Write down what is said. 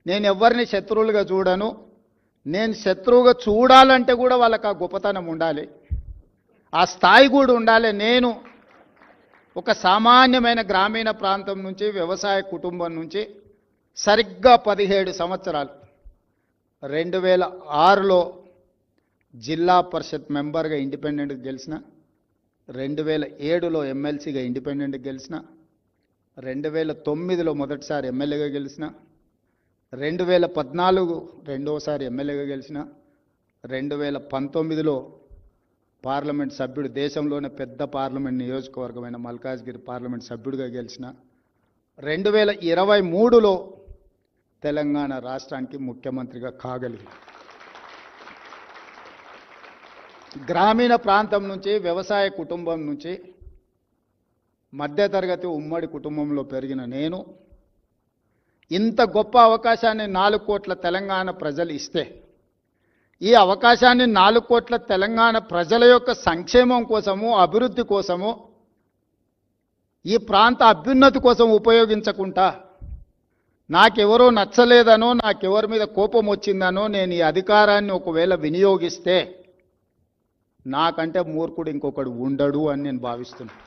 నేను ఎవరిని శత్రువులుగా చూడను. నేను శత్రువుగా చూడాలంటే కూడా వాళ్ళకి ఆ గొప్పతనం ఉండాలి, ఆ స్థాయి కూడా ఉండాలి. నేను ఒక సామాన్యమైన గ్రామీణ ప్రాంతం నుంచి, వ్యవసాయ కుటుంబం నుంచి సరిగ్గా 17 సంవత్సరాలు 2006లో జిల్లా పరిషత్ మెంబర్గా ఇండిపెండెంట్గా గెలిచిన, 2007లో ఎమ్మెల్సీగా ఇండిపెండెంట్గా గెలిచిన, 2009లో మొదటిసారి ఎమ్మెల్యేగా గెలిచిన, 2014 రెండోసారి ఎమ్మెల్యేగా గెలిచిన, 2019లో పార్లమెంట్ సభ్యుడు, దేశంలోనే పెద్ద పార్లమెంట్ నియోజకవర్గమైన మల్కాజ్గిరి పార్లమెంట్ సభ్యుడిగా గెలిచిన, 2023లో తెలంగాణ రాష్ట్రానికి ముఖ్యమంత్రిగా కాగలిగి, గ్రామీణ ప్రాంతం నుంచి, వ్యవసాయ కుటుంబం నుంచి, మధ్యతరగతి ఉమ్మడి కుటుంబంలో పెరిగిన నేను ఇంత గొప్ప అవకాశాన్ని 4 కోట్ల తెలంగాణ ప్రజలు ఇస్తే, ఈ అవకాశాన్ని 4 కోట్ల తెలంగాణ ప్రజల యొక్క సంక్షేమం కోసము, అభివృద్ధి కోసము, ఈ ప్రాంత అభ్యున్నతి కోసం ఉపయోగించకుండా నాకెవరో నచ్చలేదనో, నాకెవరి మీద కోపం వచ్చిందనో నేను ఈ అధికారాన్ని ఒకవేళ వినియోగిస్తే నాకంటే మూర్ఖుడు ఇంకొకడు ఉండడు అని నేను భావిస్తున్నాను.